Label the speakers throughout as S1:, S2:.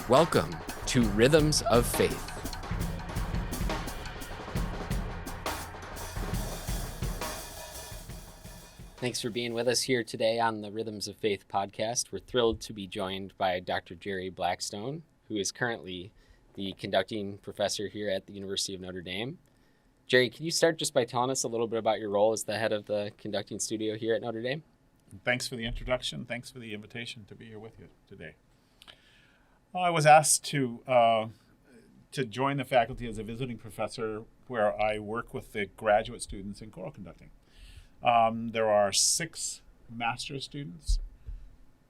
S1: Welcome to Rhythms of Faith. Thanks for being with us here today on the Rhythms of Faith podcast. We're thrilled to be joined by Dr. Jerry Blackstone, who is currently the conducting professor here at the University of Notre Dame. Jerry, can you start just by telling us a little bit about your role as the head of the conducting studio here at Notre Dame?
S2: Thanks for the introduction. Thanks for the invitation to be here with you today. Well, I was asked to join the faculty as a visiting professor where I work with the graduate students in choral conducting. There are 6 master's students,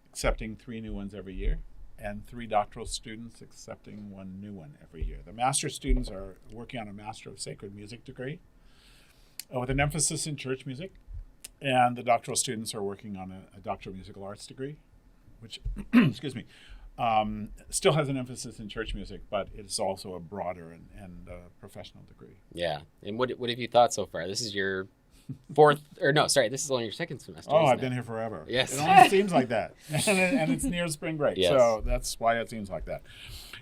S2: accepting 3 new ones every year, and 3 doctoral students accepting 1 new one every year. The master's students are working on a Master of Sacred Music degree with an emphasis in church music, and the doctoral students are working on a Doctor of Musical Arts degree, which, excuse me, still has an emphasis in church music, but it's also a broader and professional degree.
S1: Yeah. And what have you thought so far? This is your this is only your second semester.
S2: Oh, I've been here forever.
S1: Yes.
S2: It only seems like that. and it's near spring break,
S1: yes.
S2: So that's why it seems like that.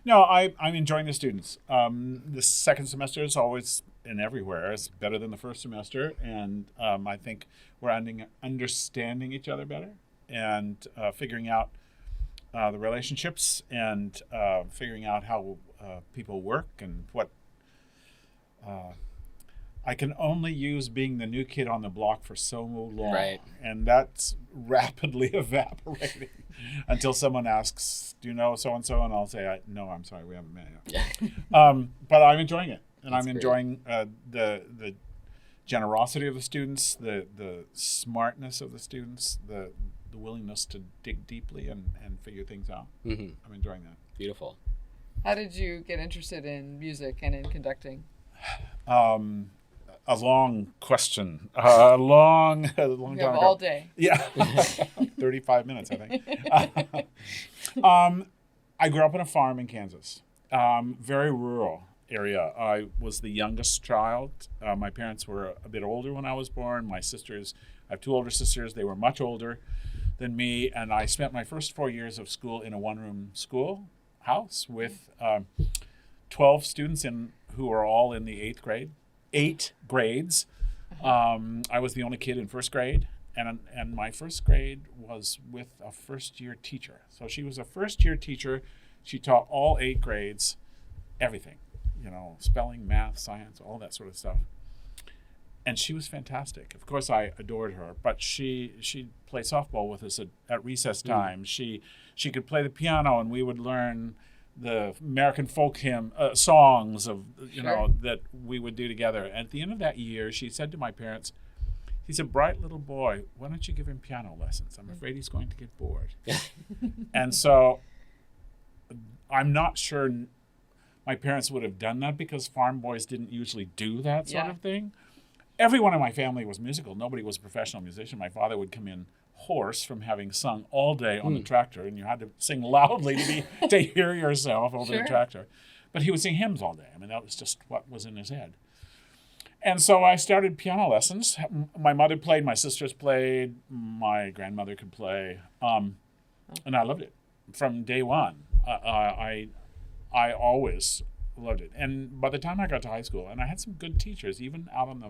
S2: No, I'm enjoying the students. The second semester is always and everywhere. It's better than the first semester, and I think we're understanding each other better and figuring out the relationships and figuring out how people work and what I can only use being the new kid on the block for so long.
S1: Right.
S2: And that's rapidly evaporating until someone asks, do you know so-and-so? And I'll say, no, I'm sorry, we haven't met yet. But I'm enjoying it. And
S1: That's
S2: I'm enjoying the generosity of the students, the smartness of the students, the willingness to dig deeply and figure things out.
S1: Mm-hmm.
S2: I'm enjoying that.
S1: Beautiful.
S3: How did you get interested in music and in conducting?
S2: A long question. A long
S3: You
S2: time
S3: have
S2: ago.
S3: all day.
S2: Yeah, 35 minutes, I think. I grew up on a farm in Kansas, very rural area. I was the youngest child. My parents were a bit older when I was born. My sisters, I have 2 older sisters. They were much older than me, and I spent my first 4 years of school in a one-room schoolhouse with 12 students who were all in the 8th grade. 8 grades. I was the only kid in first grade, and my first grade was with a first-year teacher. So she was a first-year teacher. She taught all 8 grades everything, spelling, math, science, all that sort of stuff. And she was fantastic. Of course, I adored her, but she'd play softball with us at recess time. She could play the piano, and we would learn the American folk hymn songs of that we would do together. And at the end of that year, she said to my parents, he's a bright little boy, why don't you give him piano lessons? I'm afraid he's going to get bored. And so I'm not sure my parents would have done that because farm boys didn't usually do that sort of thing. Everyone in my family was musical. Nobody was a professional musician. My father would come in hoarse from having sung all day on the tractor, and you had to sing loudly to hear yourself over the tractor. But he would sing hymns all day. I mean, that was just what was in his head. And so I started piano lessons. My mother played, my sisters played, my grandmother could play, and I loved it from day one. I always loved it. And by the time I got to high school, and I had some good teachers, even out on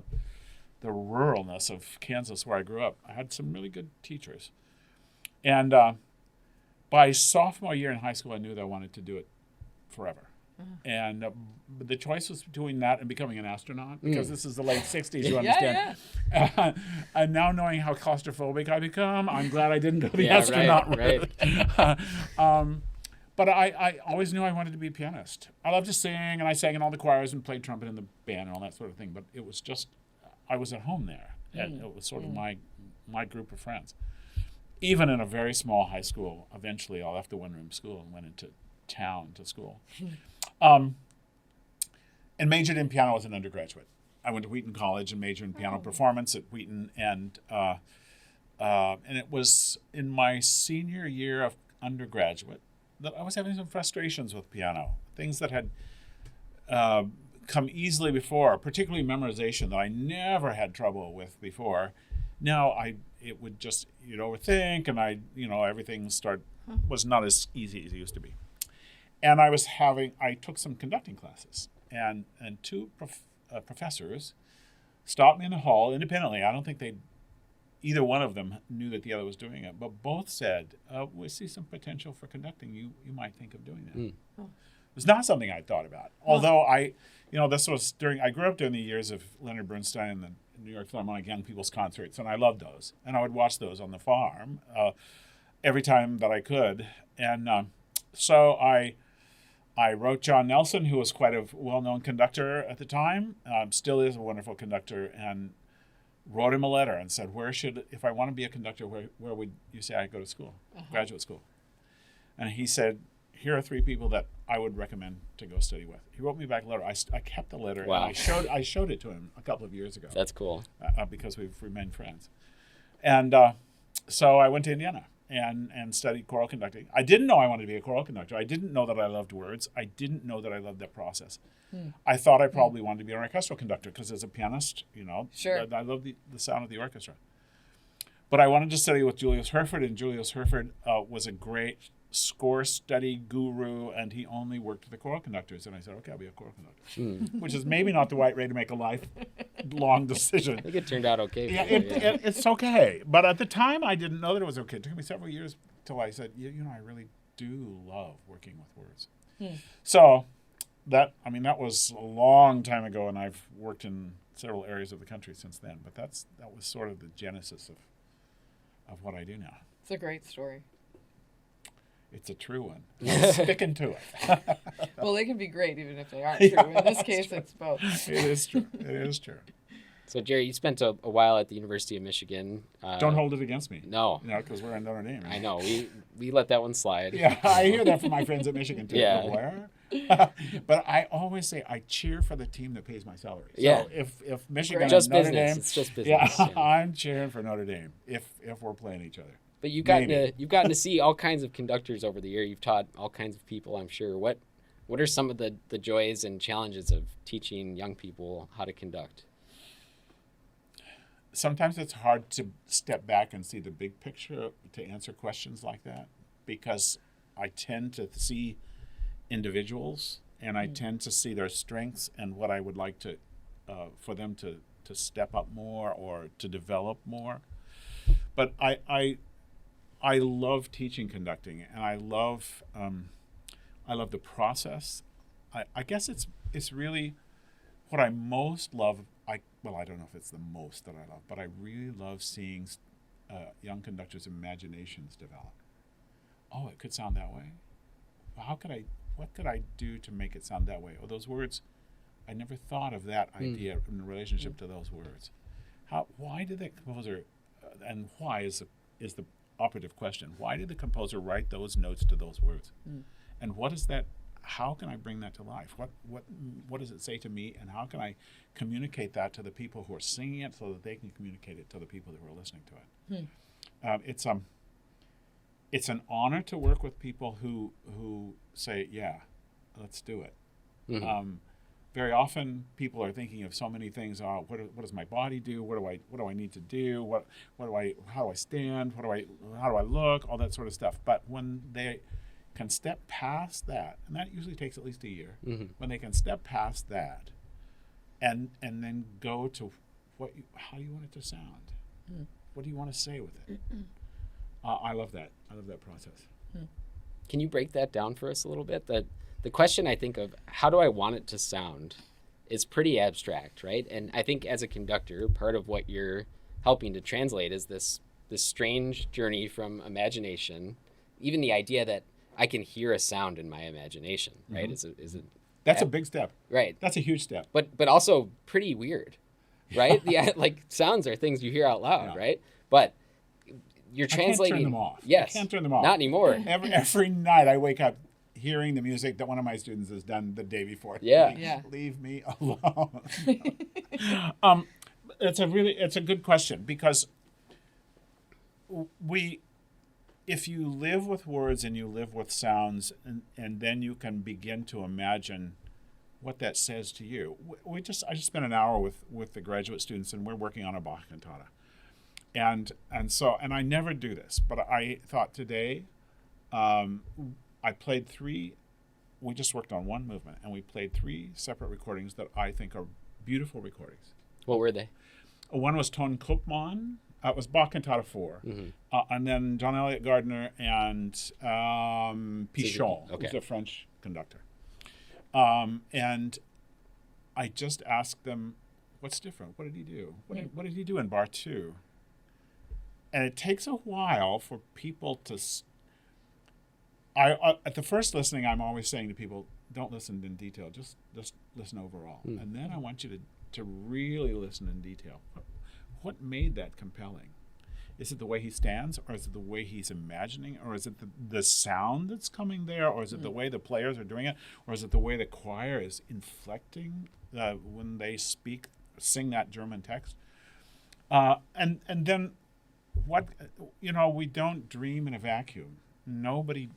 S2: the ruralness of Kansas where I grew up, I had some really good teachers. And by sophomore year in high school, I knew that I wanted to do it forever. And the choice was between that and becoming an astronaut, because this is the late 60s, you understand. Yeah. And now knowing how claustrophobic I become, I'm glad I didn't go the astronaut route. Right. But I always knew I wanted to be a pianist. I loved to sing, and I sang in all the choirs and played trumpet in the band and all that sort of thing. But it was just, I was at home there. And it was sort of my group of friends. Even in a very small high school, eventually I left the one-room school and went into town to school. And majored in piano as an undergraduate. I went to Wheaton College and majored in piano performance at Wheaton. And it was in my senior year of undergraduate that I was having some frustrations with piano, things that had come easily before, particularly memorization that I never had trouble with before. Now it would just, you'd overthink, and everything was not as easy as it used to be. And I took some conducting classes, and two professors stopped me in the hall independently. I don't think either one of them knew that the other was doing it, but both said, we see some potential for conducting. You might think of doing that.
S1: Mm.
S3: Oh.
S2: It's not something I thought about. Although I grew up during the years of Leonard Bernstein and the New York Philharmonic Young People's Concerts, and I loved those. And I would watch those on the farm every time that I could. And so I wrote John Nelson, who was quite a well-known conductor at the time, still is a wonderful conductor, and wrote him a letter and said, if I want to be a conductor, where would you say I go to school, graduate school? And he said, here are 3 people that I would recommend to go study with. He wrote me back a letter. I kept the letter.
S1: Wow.
S2: And I showed it to him a couple of years ago.
S1: That's cool.
S2: Because we've remained friends. And so I went to Indiana and studied choral conducting. I didn't know I wanted to be a choral conductor. I didn't know that I loved words. I didn't know that I loved that process. I thought I probably wanted to be an orchestral conductor because as a pianist,
S3: Sure.
S2: I love the sound of the orchestra. But I wanted to study with Julius Herford, and Julius Herford was a great score study guru, and he only worked with the choral conductors. And I said, okay, I'll be a choral conductor, which is maybe not the right way to make a lifelong decision.
S1: I think it turned out okay.
S2: Yeah, it's okay. But at the time, I didn't know that it was okay. It took me several years till I said, I really do love working with words. So that was a long time ago, and I've worked in several areas of the country since then. But that was sort of the genesis of what I do now.
S3: It's a great story.
S2: It's a true one. Sticking to it.
S3: Well, they can be great even if they aren't true. In this case, it's both.
S2: It is true. It is true.
S1: So, Jerry, you spent a while at the University of Michigan.
S2: Don't hold it against me.
S1: No.
S2: Because we're in Notre Dame.
S1: I know. We let that one slide.
S2: Yeah, I hear that from my friends at Michigan, too.
S1: Yeah.
S2: Where? But I always say I cheer for the team that pays my salary. So
S1: Yeah.
S2: if Michigan
S1: Just
S2: and Notre
S1: business.
S2: Dame,
S1: It's just business.
S2: yeah, I'm cheering for Notre Dame if we're playing each other.
S1: But you've gotten to see all kinds of conductors over the year. You've taught all kinds of people, I'm sure. What are some of the joys and challenges of teaching young people how to conduct?
S2: Sometimes it's hard to step back and see the big picture to answer questions like that, because I tend to see individuals, and I tend to see their strengths and what I would like to for them to step up more or to develop more. But I love teaching conducting, and I love the process. I guess it's really what I most love. I don't know if it's the most that I love, but I really love seeing young conductors' imaginations develop. Oh, it could sound that way. What could I do to make it sound that way? Or those words, I never thought of that idea in relationship to those words. Why did the composer, and why is the operative question, why did the composer write those notes to those words? And what is that? How can I bring that to life? What does it say to me, and how can I communicate that to the people who are singing it so that they can communicate it to the people who are listening to it? It's an honor to work with people who say, yeah, let's do it.
S1: Mm-hmm.
S2: Very often people are thinking of so many things. Oh, what does my body do? What do I need to do? How do I stand? How do I look? All that sort of stuff. But when they can step past that, and that usually takes at least a year, when they can step past that and then go to how do you want it to sound? What do you want to say with it? I love that. I love that process.
S1: Can you break that down for us a little bit? The question I think of, how do I want it to sound, is pretty abstract, right? And I think as a conductor, part of what you're helping to translate is this strange journey from imagination, even the idea that I can hear a sound in my imagination, right?
S2: That's a big step.
S1: Right.
S2: That's a huge step.
S1: But also pretty weird, right? Like sounds are things you hear out loud, right? But you're translating.
S2: I can't turn them off.
S1: Yes.
S2: I can't turn them off.
S1: Not anymore.
S2: Every night I wake up hearing the music that one of my students has done the day before.
S1: Yeah.
S2: Leave me alone. It's a good question, because if you live with words and you live with sounds, and then you can begin to imagine what that says to you. I just spent an hour with the graduate students, and we're working on a Bach cantata. And I never do this, but I thought today, I played 3 we just worked on one movement, and we played 3 separate recordings that I think are beautiful recordings.
S1: What were they?
S2: One was Ton Koopman. It was Bach Cantata 4. And then John Elliott Gardner and Pichon, who's a French conductor. And I just asked them, what's different? What did he do? What did he do in bar 2? And it takes a while for people to... at the first listening, I'm always saying to people, don't listen in detail, just listen overall. And then I want you to really listen in detail. What made that compelling? Is it the way he stands, or is it the way he's imagining, or is it the sound that's coming there, or is it the way the players are doing it, or is it the way the choir is inflecting when they sing that German text? And then what, we don't dream in a vacuum. Nobody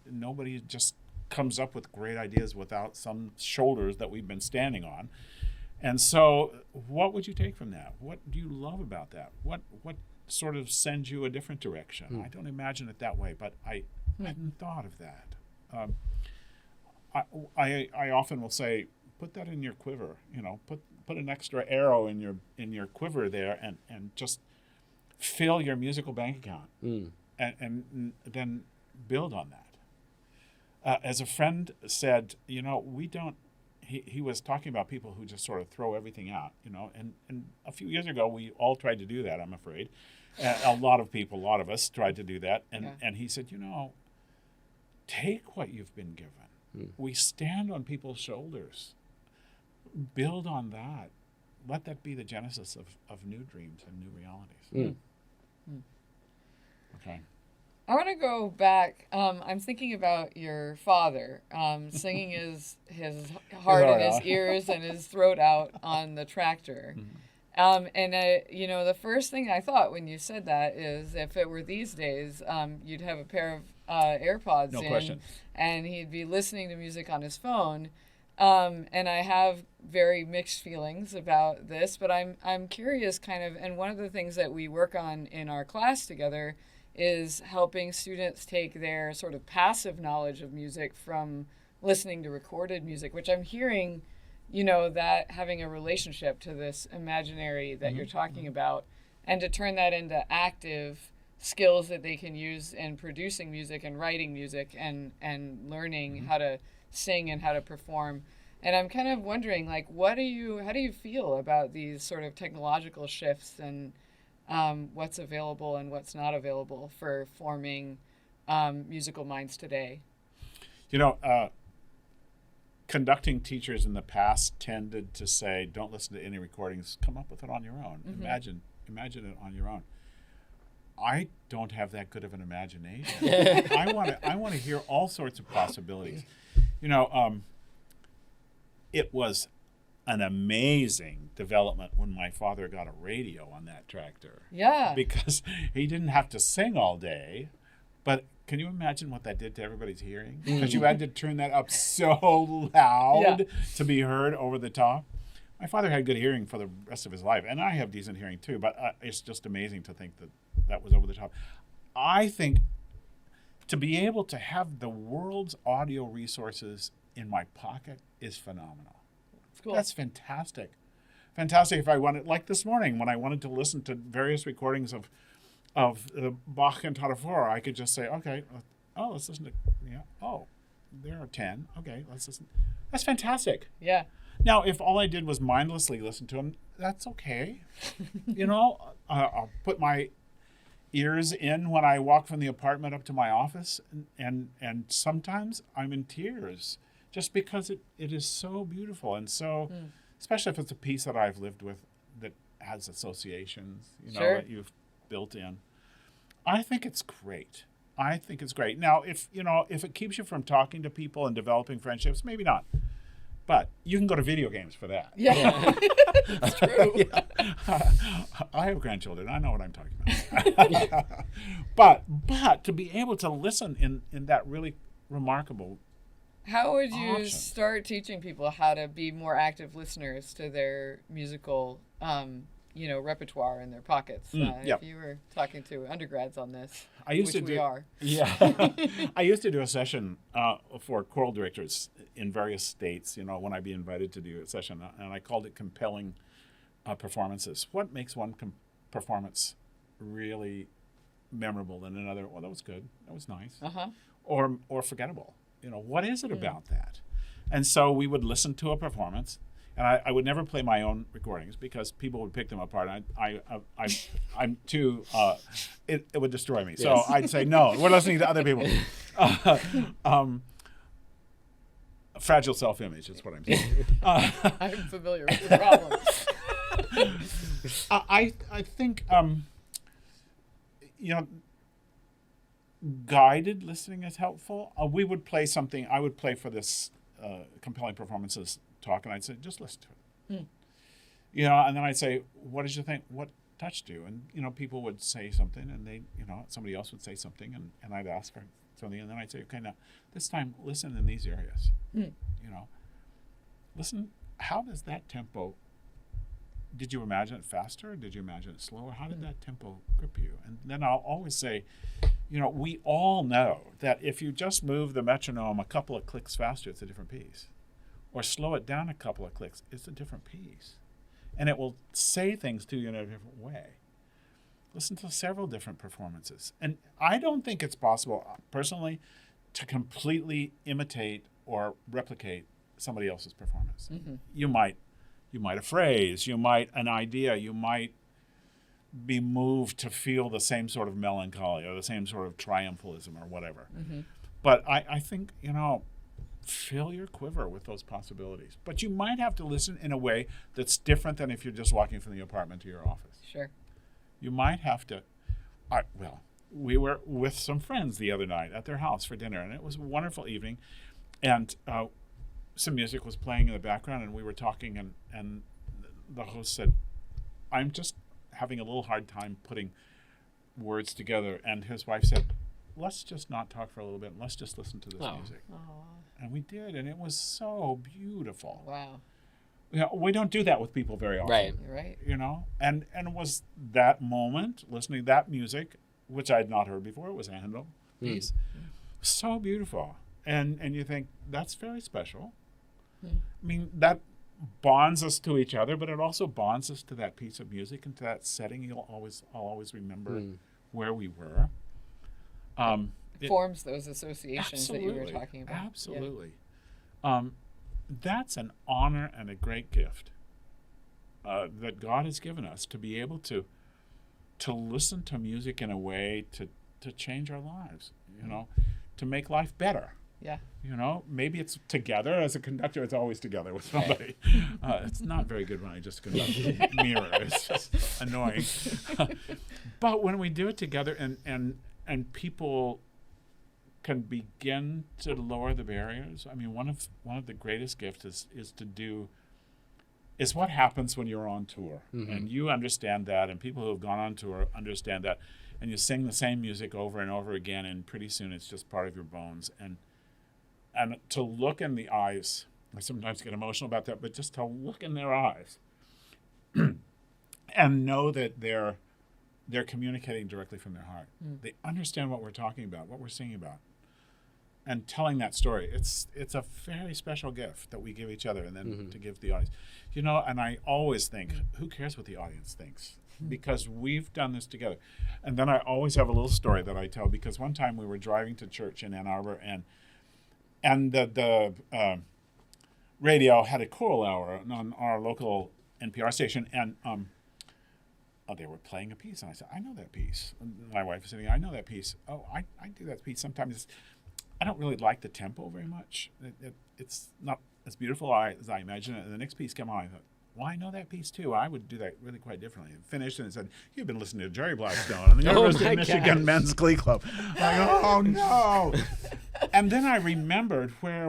S2: just comes up with great ideas without some shoulders that we've been standing on. And so what would you take from that? What do you love about that? What sort of sends you a different direction? I don't imagine it that way, but I hadn't thought of that. I often will say, put that in your quiver, put an extra arrow in your quiver there, and just fill your musical bank account, and then build on that. As a friend said, we don't. He was talking about people who just sort of throw everything out, and a few years ago we all tried to do that, I'm afraid. A lot of us tried to do that, and he said, take what you've been given. We stand on people's shoulders. Build on that. Let that be the genesis of new dreams and new realities. Okay.
S3: I want to go back. I'm thinking about your father singing his heart in his ears and his throat out on the tractor. The first thing I thought when you said that is, if it were these days, you'd have a pair of AirPods
S2: no
S3: in,
S2: question.
S3: And he'd be listening to music on his phone. And I have very mixed feelings about this, but I'm curious and one of the things that we work on in our class together is helping students take their sort of passive knowledge of music from listening to recorded music, which I'm hearing, that having a relationship to this imaginary that you're talking about, and to turn that into active skills that they can use in producing music and writing music and learning how to sing and how to perform. And I'm kind of wondering, how do you feel about these sort of technological shifts and what's available and what's not available for forming musical minds today?
S2: Conducting teachers in the past tended to say, don't listen to any recordings, come up with it on your own. Imagine it on your own. I don't have that good of an imagination. I want to hear all sorts of possibilities. It was an amazing development when my father got a radio on that tractor.
S3: Yeah.
S2: Because he didn't have to sing all day, but can you imagine what that did to everybody's hearing? Because you had to turn that up so loud to be heard over the top. My father had good hearing for the rest of his life, and I have decent hearing too, but it's just amazing to think that was over the top. I think to be able to have the world's audio resources in my pocket is phenomenal.
S3: Cool.
S2: That's fantastic. Fantastic. If I wanted, like this morning, when I wanted to listen to various recordings of the Bach Cantata 4, I could just say, okay, let's listen to, there are 10. Okay, let's listen. That's fantastic.
S3: Yeah.
S2: Now, if all I did was mindlessly listen to them, that's okay. I'll put my ears in when I walk from the apartment up to my office, and sometimes I'm in tears just because it is so beautiful, and so, especially if it's a piece that I've lived with that has associations, that you've built in. I think it's great. Now, if it keeps you from talking to people and developing friendships, maybe not. But you can go to video games for that.
S3: Yeah. That's true.
S2: I have grandchildren. I know what I'm talking about. But to be able to listen in that really remarkable.
S3: How would you start teaching people how to be more active listeners to their musical repertoire in their pockets.
S2: Yep.
S3: If you were talking to undergrads on this,
S2: I used
S3: which
S2: to
S3: we
S2: do,
S3: are.
S2: Yeah. I used to do a session for choral directors in various states, when I'd be invited to do a session, and I called it compelling performances. What makes one performance really memorable than another? Well, that was good. That was nice.
S3: Uh-huh.
S2: Or forgettable. What is it about that? And so we would listen to a performance, and I would never play my own recordings because people would pick them apart. I'm too. It would destroy me. So
S1: Yes.
S2: I'd say no. We're listening to other people. Fragile self-image is what I'm saying.
S3: I'm familiar with the problem.
S2: I think guided listening is helpful. We would play something. I would play for this compelling performances talk, and I'd say, just listen to it. And then I'd say, what did you think? What touched you? And people would say something, and they, somebody else would say something, and I'd ask for something, and then I'd say, okay, now this time listen in these areas. Listen. How does that tempo? Did you imagine it faster? Or did you imagine it slower? How did that tempo grip you? And then I'll always say, we all know that if you just move the metronome a couple of clicks faster, it's a different piece. Or slow it down a couple of clicks, it's a different piece. And it will say things to you in a different way. Listen to several different performances. And I don't think it's possible, personally, to completely imitate or replicate somebody else's performance.
S3: Mm-hmm.
S2: You might a phrase, you might an idea, you might be moved to feel the same sort of melancholy or the same sort of triumphalism or whatever.
S3: Mm-hmm.
S2: But I think, fill your quiver with those possibilities. But you might have to listen in a way that's different than if you're just walking from the apartment to your office.
S3: Sure.
S2: You might have to, we were with some friends the other night at their house for dinner, and it was a wonderful evening. And some music was playing in the background, and we were talking, and the host said, I'm just having a little hard time putting words together. And his wife said, let's just not talk for a little bit, and let's just listen to this music.
S3: Aww.
S2: And we did, and it was so beautiful.
S3: Wow.
S2: We don't do that with people very often.
S1: Right.
S3: You're right.
S2: And it was that moment, listening to that music, which I had not heard before. It was a Handel piece. So beautiful. And you think, that's very special. I mean, that bonds us to each other, but it also bonds us to that piece of music and to that setting. I'll always remember where we were.
S3: It forms those associations that you were talking about.
S2: Absolutely. Yeah. That's an honor and a great gift that God has given us, to be able to listen to music in a way to change our lives, to make life better.
S3: Yeah.
S2: Maybe it's together. As a conductor, it's always together with somebody. It's not very good when I just conduct a mirror. It's just annoying. But when we do it together and people can begin to lower the barriers. I mean, one of the greatest gifts is what happens when you're on tour. Mm-hmm. And you understand that, and people who have gone on tour understand that. And you sing the same music over and over again, and pretty soon it's just part of your bones. And to look in the eyes, I sometimes get emotional about that, but just to look in their eyes and know that they're communicating directly from their heart. They understand what we're talking about, what we're singing about, and telling that story. It's a very special gift that we give each other, and then to give the audience. And I always think, who cares what the audience thinks? Because we've done this together. And then I always have a little story that I tell, because one time we were driving to church in Ann Arbor, and the radio had a choral hour on our local NPR station, and they were playing a piece, and I said, I know that piece. And my wife was saying, I know that piece. Oh, I do that piece. Sometimes I don't really like the tempo very much. It's not as beautiful as I imagine it. And the next piece came on, I thought, well, I know that piece too. I would do that really quite differently. And finished, and it said, you've been listening to Jerry Blackstone and the University of Michigan Men's Glee Club. I go, oh no. And then I remembered where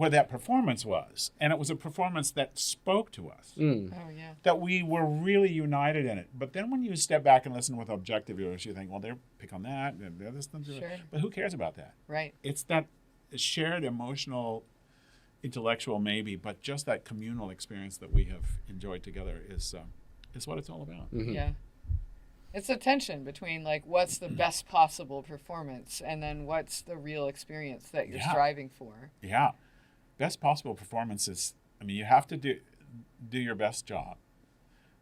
S2: that performance was. And it was a performance that spoke to us.
S3: Oh, yeah.
S2: That we were really united in it. But then when you step back and listen with objective ears, you think, well, they're pick on that, and they're this,
S3: sure.
S2: But who cares about that?
S3: Right.
S2: It's that shared emotional, intellectual maybe, but just that communal experience that we have enjoyed together is is what it's all about.
S1: Mhm.
S3: Yeah. It's a tension between like what's the best possible performance and then what's the real experience that you're
S2: Yeah.
S3: striving for.
S2: Yeah. Best possible performance is, I mean, you have to do your best job,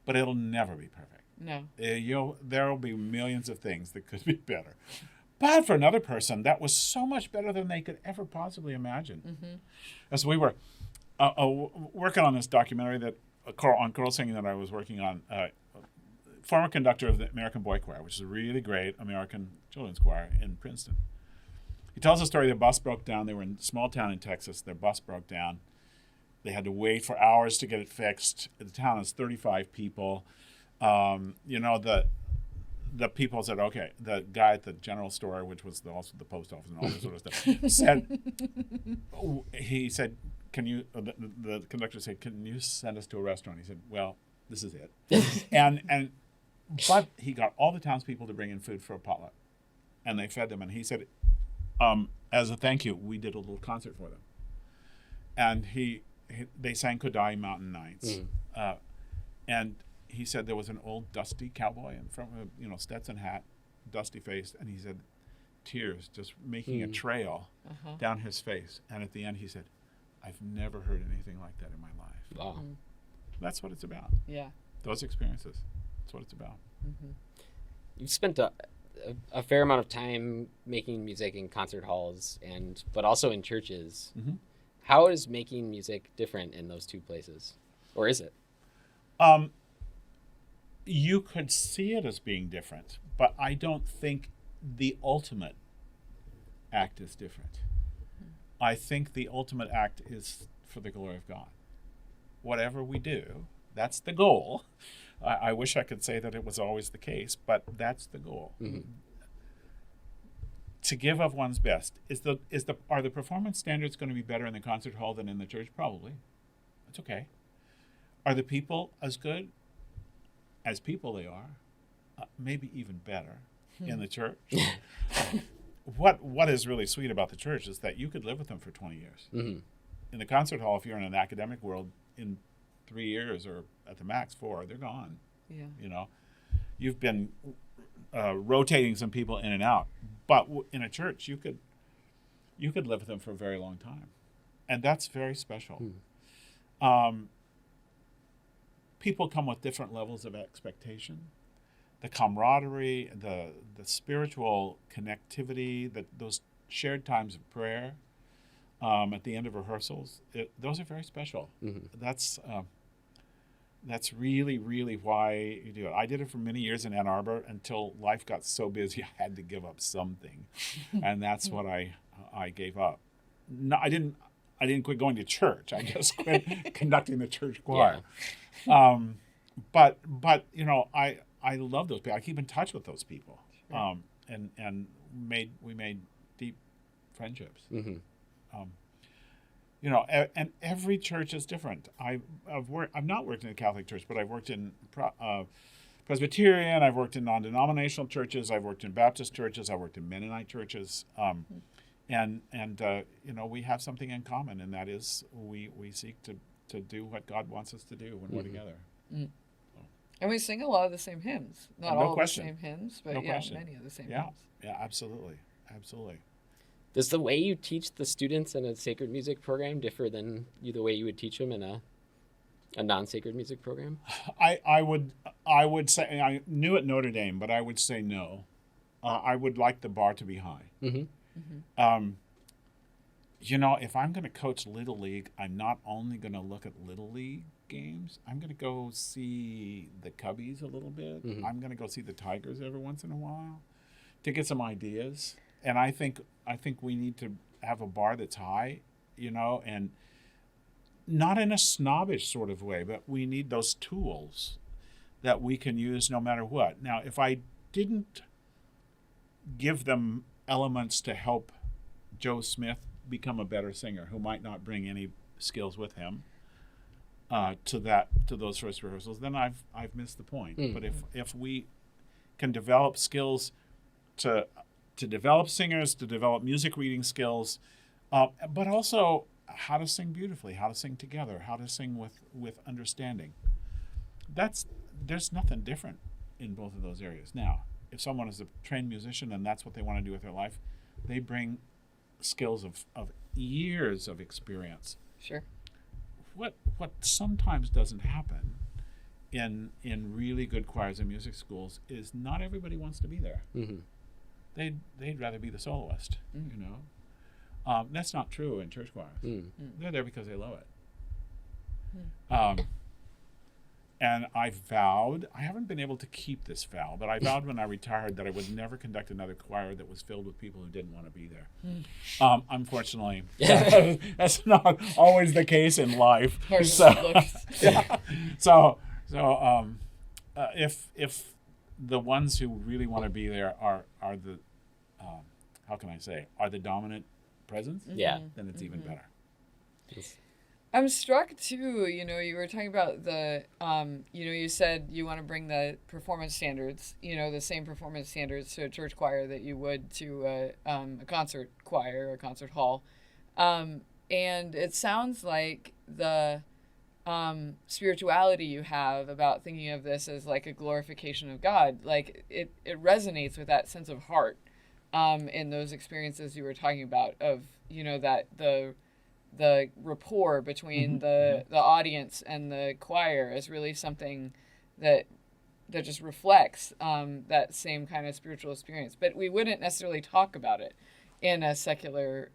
S2: but it'll never be perfect.
S3: No.
S2: There will be millions of things that could be better. But for another person, that was so much better than they could ever possibly imagine.
S3: Mm-hmm.
S2: As we were working on this documentary on choral singing that I was working on, former conductor of the American Boy Choir, which is a really great American children's choir in Princeton. He tells a story. Their bus broke down. They were in a small town in Texas. Their bus broke down. They had to wait for hours to get it fixed. The town is 35 people. The people said, okay, the guy at the general store, which was also the post office and all this sort of stuff, he said, the conductor said, can you send us to a restaurant? He said, well, this is it. But he got all the townspeople to bring in food for a potluck, and they fed them. And he said, as a thank you, we did a little concert for them. And they sang Kodai Mountain Nights. And he said there was an old dusty cowboy in front of a Stetson hat, dusty faced, and he said tears just making a trail down his face. And at the end he said, I've never heard anything like that in my life.
S1: Wow.
S2: That's what it's about.
S3: Yeah.
S2: Those experiences. That's what it's about.
S3: Mm-hmm.
S1: You've spent a fair amount of time making music in concert halls but also in churches.
S2: Mm-hmm.
S1: How is making music different in those two places? Or is it?
S2: You could see it as being different, but I don't think the ultimate act is different. I think the ultimate act is for the glory of God. Whatever we do, that's the goal. I wish I could say that it was always the case, but that's the goal.
S1: Mm-hmm.
S2: To give of one's best. Are the performance standards going to be better in the concert hall than in the church? Probably. That's okay. Are the people as good as people they are? Maybe even better in the church. What is really sweet about the church is that you could live with them for 20 years.
S1: Mm-hmm.
S2: In the concert hall, if you're in an academic world, in 3 years or at the max 4, they're gone.
S3: Yeah.
S2: You've been rotating some people in and out, but in a church, you could live with them for a very long time, and that's very special. People come with different levels of expectation. The camaraderie, the spiritual connectivity, those shared times of prayer at the end of rehearsals, those are very special.
S1: Mm-hmm.
S2: That's really, really why you do it. I did it for many years in Ann Arbor until life got so busy I had to give up something, and that's what I gave up. No, I didn't quit going to church. I just quit conducting the church choir.
S1: Yeah.
S2: But I love those people. I keep in touch with those people, and we made deep friendships.
S1: Mm-hmm.
S2: And every church is different. I've not worked in a Catholic church, but I've worked in Presbyterian. I've worked in non-denominational churches. I've worked in Baptist churches. I've worked in Mennonite churches. And we have something in common, and that is we seek to do what God wants us to do when we're together.
S3: Mm. And we sing a lot of the same hymns. Not
S2: No
S3: all
S2: question.
S3: the same hymns, but
S2: No question.
S3: many of the same
S2: Yeah,
S3: hymns.
S2: yeah, absolutely.
S1: Does the way you teach the students in a sacred music program differ than the way you would teach them in a non-sacred music program?
S2: I would say, I knew at Notre Dame, but I would say no. I would like the bar to be high.
S1: Mm-hmm.
S3: Mm-hmm.
S2: If I'm going to coach Little League, I'm not only going to look at Little League games. I'm going to go see the Cubbies a little bit.
S1: Mm-hmm.
S2: I'm going to go see the Tigers every once in a while to get some ideas. And I think we need to have a bar that's high, and not in a snobbish sort of way, but we need those tools that we can use no matter what. Now, if I didn't give them elements to help Joe Smith become a better singer, who might not bring any skills with him to those first rehearsals, then I've missed the point.
S1: Mm.
S2: But if we can develop skills to develop singers, to develop music reading skills, but also how to sing beautifully, how to sing together, how to sing with understanding. That's there's nothing different in both of those areas. Now, if someone is a trained musician and that's what they want to do with their life, they bring skills of years of experience.
S3: Sure.
S2: What sometimes doesn't happen in really good choirs and music schools is not everybody wants to be there.
S1: Mm-hmm.
S2: They'd rather be the soloist, you know. That's not true in church choirs. They're there because they love it. And I vowed, I haven't been able to keep this vow, but I vowed when I retired that I would never conduct another choir that was filled with people who didn't want to be there. Unfortunately, that's not always the case in life. So if the ones who really want to be there are the how can I say, are the dominant presence, then it's even better.
S3: I'm struck too, you were talking about the, you said you want to bring the performance standards, the same performance standards to a church choir that you would to a concert choir or concert hall. And it sounds like the spirituality you have about thinking of this as like a glorification of God, like it resonates with that sense of heart in those experiences you were talking about of, that the rapport between the audience and the choir is really something that just reflects that same kind of spiritual experience. But we wouldn't necessarily talk about it in a secular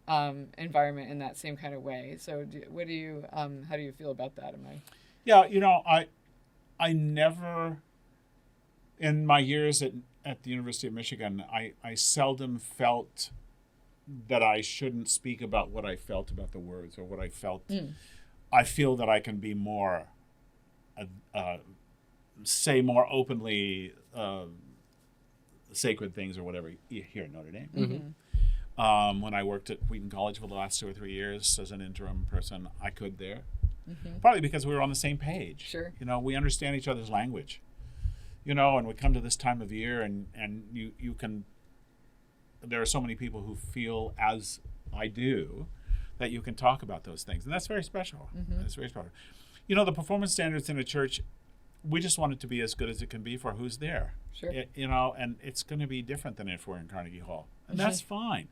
S3: environment in that same kind of way. So how do you feel about that?
S2: Yeah, I never, in my years at the University of Michigan, I seldom felt that I shouldn't speak about what I felt about the words or what I felt. I feel that I can be more, say more openly sacred things or whatever here at Notre Dame. When I worked at Wheaton College for the last 2 or 3 years as an interim person, I could there. Partly because we were on the same page.
S3: Sure.
S2: We understand each other's language. And we come to this time of year and you can, there are so many people who feel as I do that you can talk about those things. And that's very special. That's very special. The performance standards in a church, we just want it to be as good as it can be for who's there.
S3: Sure.
S2: And it's going to be different than if we're in Carnegie Hall. And that's fine.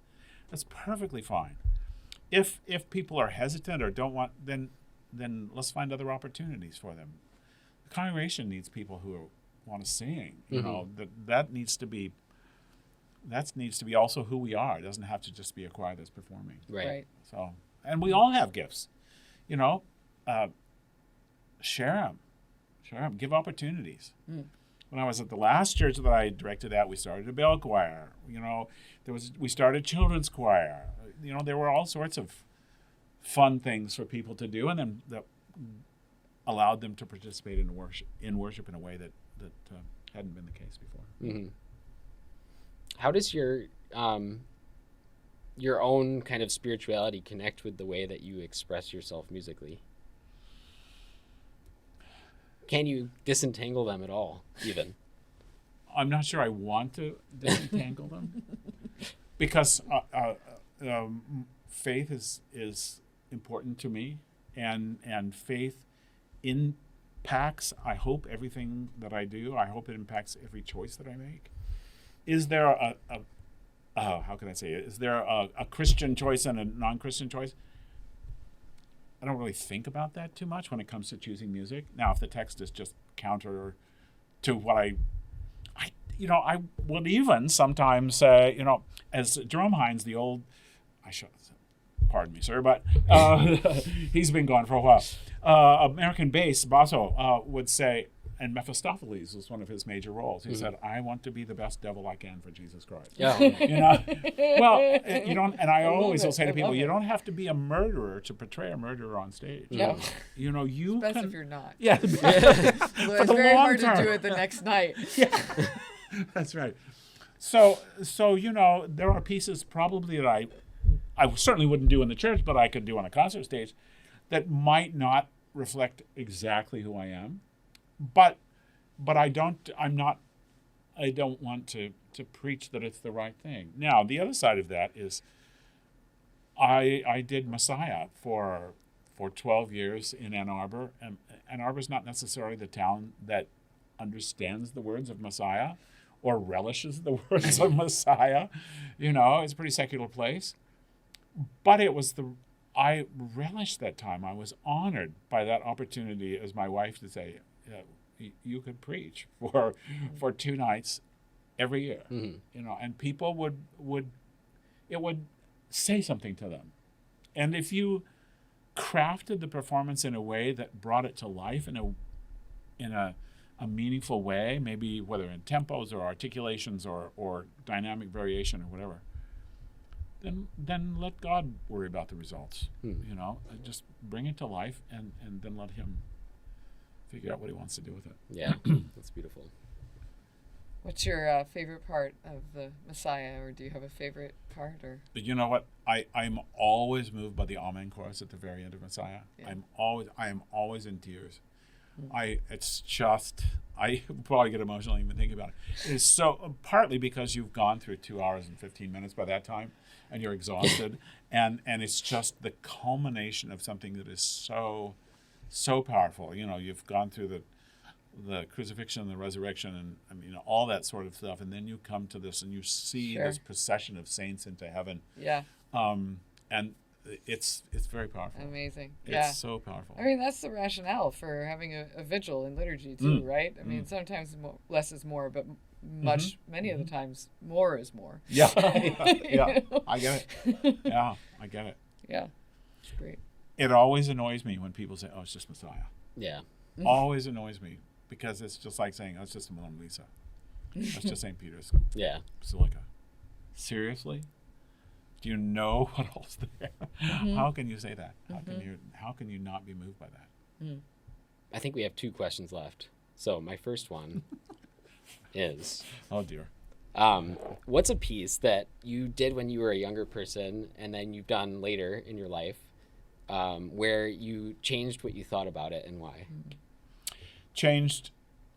S2: That's perfectly fine. If people are hesitant or don't want, then let's find other opportunities for them. The congregation needs people who want to sing. That needs to be also who we are. It doesn't have to just be a choir that's performing.
S3: Right.
S2: So, and we all have gifts. Share them. Give opportunities. When I was at the last church that I directed at, we started a bell choir. We started children's choir. There were all sorts of fun things for people to do, and then that allowed them to participate in worship in a way that hadn't been the case before.
S1: How does your own kind of spirituality connect with the way that you express yourself musically? Can you disentangle them at all, even?
S2: I'm not sure I want to disentangle them because faith is important to me, and faith impacts, I hope, everything that I do. I hope it impacts every choice that I make. Is there how can I say it? Is there a Christian choice and a non-Christian choice? I don't really think about that too much when it comes to choosing music. Now, if the text is just counter to what I would even sometimes say, as Jerome Hines, the old, pardon me, sir, but he's been gone for a while. American bass, basso, would say, and Mephistopheles was one of his major roles. He said, "I want to be the best devil I can for Jesus Christ."
S1: Yeah.
S2: Well, you don't. And I always will say to people, you don't have to be a murderer to portray a murderer on stage.
S3: No.
S2: You
S3: Best
S2: can.
S3: if you're not.
S2: Yeah.
S3: Although
S2: For
S3: it's
S2: the
S3: very
S2: long
S3: hard
S2: term.
S3: to do it the next night.
S2: Yeah. That's right. So there are pieces probably that I certainly wouldn't do in the church, but I could do on a concert stage that might not reflect exactly who I am. But I don't want to preach that it's the right thing. Now, the other side of that is I did Messiah for 12 years in Ann Arbor. And Ann Arbor's not necessarily the town that understands the words of Messiah or relishes the words of Messiah. It's a pretty secular place. But I relished that time. I was honored by that opportunity as my wife to say, you could preach for 2 nights every year, and people would say something to them. And if you crafted the performance in a way that brought it to life in a meaningful way, maybe whether in tempos or articulations or dynamic variation or whatever, then let God worry about the results. Just bring it to life and then let him figure out what he wants to do with it.
S1: Yeah, that's beautiful.
S3: What's your favorite part of the Messiah, or do you have a favorite part? Or
S2: You know what? I'm always moved by the Amen chorus at the very end of Messiah.
S3: Yeah.
S2: I am always in tears. I probably get emotional even thinking about it. It's so, partly because you've gone through 2 hours and 15 minutes by that time, and you're exhausted, and it's just the culmination of something that is so powerful. You've gone through the crucifixion and the resurrection and all that sort of stuff, and then you come to this and you see
S3: Sure.
S2: this procession of saints into heaven.
S3: Yeah.
S2: And it's very powerful.
S3: Amazing.
S2: It's
S3: Yeah.
S2: so powerful.
S3: I mean, that's the rationale for having a vigil in liturgy too, right? I mean, sometimes less is more, but many of the times more is more.
S2: Yeah. Yeah. I get it. Yeah, I get it.
S3: Yeah. It's great.
S2: It always annoys me when people say, "Oh, it's just Messiah."
S1: Yeah.
S2: Always annoys me, because it's just like saying, "Oh, it's just the Mona Lisa. That's just St. Peter's
S1: Yeah.
S2: Basilica." Seriously? Do you know what else there? How can you say that? How can you not be moved by that?
S1: I think we have 2 questions left. So my first one is,
S2: Oh dear.
S1: what's a piece that you did when you were a younger person and then you've done later in your life, where you changed what you thought about it and why?
S2: Changed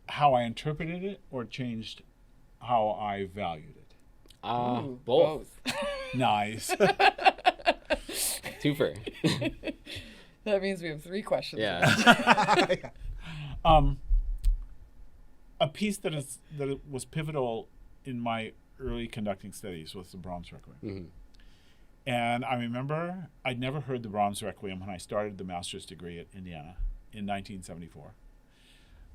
S2: how I interpreted it, or changed how I valued it?
S3: Ooh,
S1: Both.
S2: Nice.
S1: Twofer.
S3: That means we have 3 questions.
S1: Yeah.
S2: A piece that was pivotal in my early conducting studies was the Brahms Requiem. And I remember I'd never heard the Brahms Requiem when I started the master's degree at Indiana in 1974.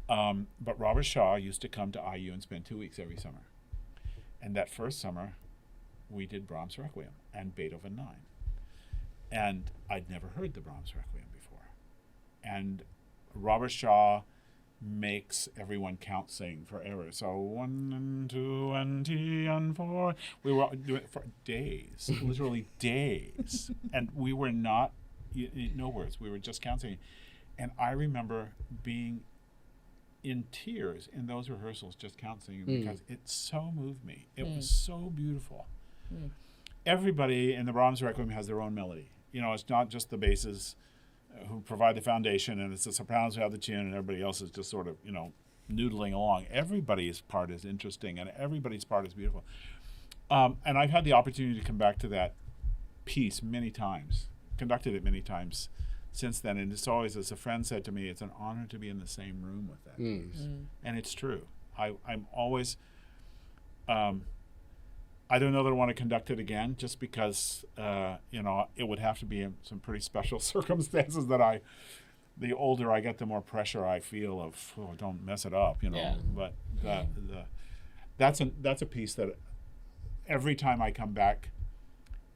S2: But Robert Shaw used to come to IU and spend 2 weeks every summer. And that first summer, we did Brahms Requiem and Beethoven 9. And I'd never heard the Brahms Requiem before. And Robert Shaw makes everyone count sing forever. So 1 and 2 and 3 and 4. We were doing it for days, literally days. And we were not, no words, we were just counting. And I remember being in tears in those rehearsals, just counting, because it so moved me. It was so beautiful. Everybody in the Brahms Requiem has their own melody. It's not just the basses who provide the foundation, and it's the sopranos who have the tune, and everybody else is just sort of, noodling along. Everybody's part is interesting, and everybody's part is beautiful. And I've had the opportunity to come back to that piece many times, conducted it many times since then, and it's always, as a friend said to me, it's an honor to be in the same room with that piece. And it's true. I'm always, I don't know that I want to conduct it again, just because it would have to be in some pretty special circumstances that the older I get, the more pressure I feel of, oh, don't mess it up,
S1: Yeah.
S2: But that's a piece that every time I come back,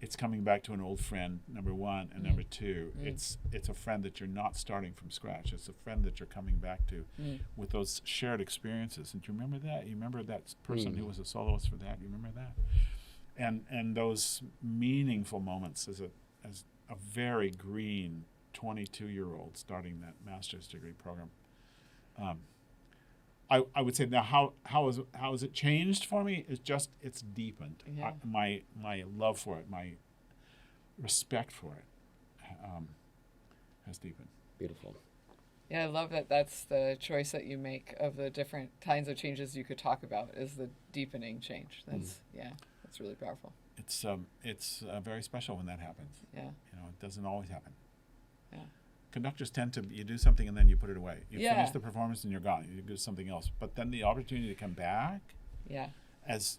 S2: it's coming back to an old friend, number one, and number two, it's a friend that you're not starting from scratch. It's a friend that you're coming back to with those shared experiences. And do you remember that? You remember that person who was a soloist for that? You remember that? And those meaningful moments as a very green 22-year-old starting that master's degree program. I would say now how has it changed for me? It's deepened.
S3: Yeah.
S2: My love for it, my respect for it, has deepened.
S1: Beautiful.
S3: Yeah, I love that. That's the choice that you make of the different kinds of changes you could talk about, is the deepening change. That's really powerful.
S2: It's very special when that happens.
S3: Yeah.
S2: It doesn't always happen.
S3: Yeah.
S2: conductors tend to, you do something and then you put it away. You
S3: Yeah.
S2: finish the performance and you're gone. You do something else. But then the opportunity to come back,
S3: Yeah.
S2: as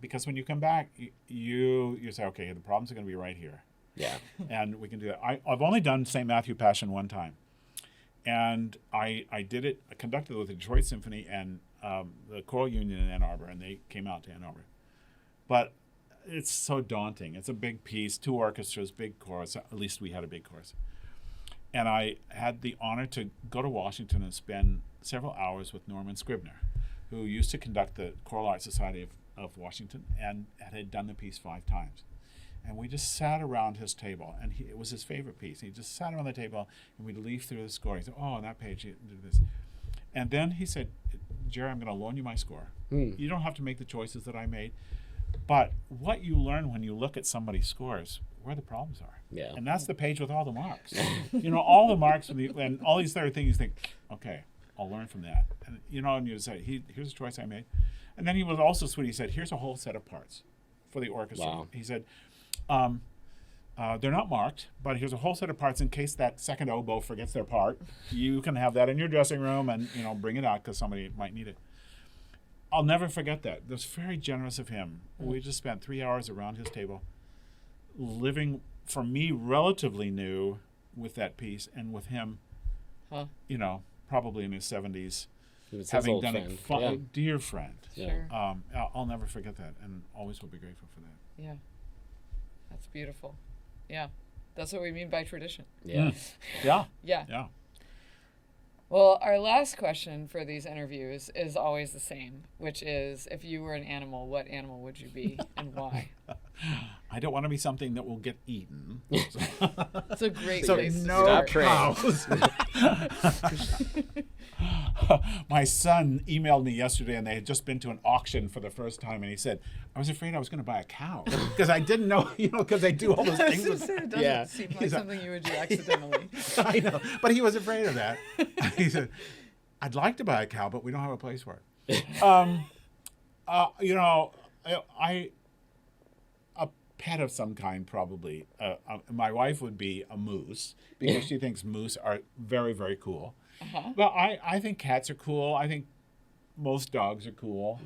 S2: because when you come back, you say, okay, the problems are going to be right here.
S1: Yeah.
S2: And we can do that. I've only done St. Matthew Passion one time. And I did it, I conducted it with the Detroit Symphony and the Choral Union in Ann Arbor, and they came out to Ann Arbor. But it's so daunting. It's a big piece, 2 orchestras, big chorus. At least we had a big chorus. And I had the honor to go to Washington and spend several hours with Norman Scribner, who used to conduct the Choral Art Society of Washington and had done the piece 5 times. And we just sat around his table, and it was his favorite piece. He just sat around the table, and we'd leaf through the score. He said, oh, on that page, you did this. And then he said, Jerry, I'm going to loan you my score. You don't have to make the choices that I made. But what you learn when you look at somebody's scores, where the problems are.
S1: Yeah.
S2: And that's the page with all the marks. All the marks and all these other things, you think, okay, I'll learn from that. And, and you say, here's a choice I made. And then he was also sweet. He said, here's a whole set of parts for the orchestra.
S1: Wow.
S2: He said, they're not marked, but here's a whole set of parts in case that second oboe forgets their part. You can have that in your dressing room and, bring it out because somebody might need it. I'll never forget that. That's very generous of him. We just spent 3 hours around his table living, for me, relatively new with that piece, and with him, probably in his 70s,
S1: He was his
S2: having
S1: old
S2: done
S1: friend.
S2: it,
S1: Yeah.
S2: dear friend.
S1: Yeah.
S3: Sure.
S2: I'll never forget that, and always will be grateful for that.
S3: Yeah. That's beautiful. Yeah. That's what we mean by tradition.
S1: Yeah.
S2: Yeah.
S3: Yeah.
S2: Yeah.
S3: Well, our last question for these interviews is always the same, which is, if you were an animal, what animal would you be and why?
S2: I don't want to be something that will get eaten.
S3: It's a great
S2: So
S3: place to
S2: no
S3: start.
S2: cows. My son emailed me yesterday, and they had just been to an auction for the first time, and he said, I was afraid I was going to buy a cow because I didn't know, because they do all those things.
S3: It doesn't seem like something you would do accidentally.
S2: I know, but he was afraid of that. He said, I'd like to buy a cow, but we don't have a place for it. A pet of some kind, probably. My wife would be a moose because she thinks moose are very, very cool. But I think cats are cool. I think most dogs are cool.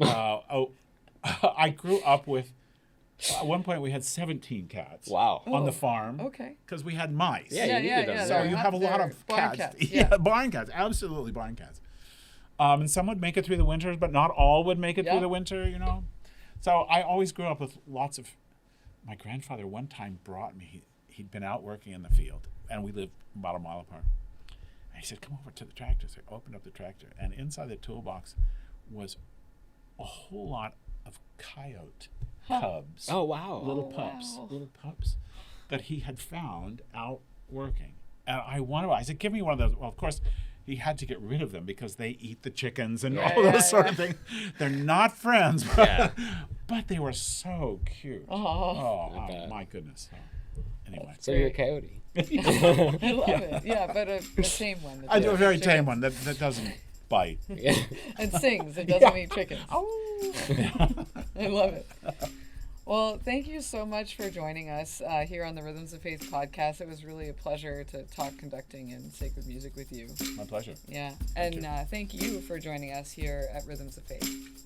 S2: I grew up with, at one point we had 17 cats.
S1: Wow.
S2: On the farm.
S3: Okay.
S2: Because we had mice.
S1: Yeah, you needed them.
S2: So you have a lot
S3: They're
S2: of
S3: barn
S2: cats.
S3: Yeah.
S2: Barn cats. Absolutely barn cats. And some would make it through the winters, but not all would make it through the winter, So I always grew up with lots of... My grandfather one time brought me... He'd been out working in the field, and we lived about a mile apart. And he said, come over to the tractor. So I opened up the tractor, and inside the toolbox was a whole lot of coyote cubs.
S1: Oh, wow.
S2: Little pups that he had found out working. And I said, give me one of those. Well, of course, he had to get rid of them because they eat the chickens and all those sort of things. They're not friends, but they were so cute. Oh, my goodness. So, anyway.
S1: So you're a coyote.
S3: I love it. Yeah, but a tame one.
S2: I do a very tame one that doesn't bite.
S3: And sings. It doesn't eat chickens. I love it. Well, thank you so much for joining us here on the Rhythms of Faith podcast. It was really a pleasure to talk conducting and sacred music with you.
S2: My pleasure.
S3: Yeah. And thank you for joining us here at Rhythms of Faith.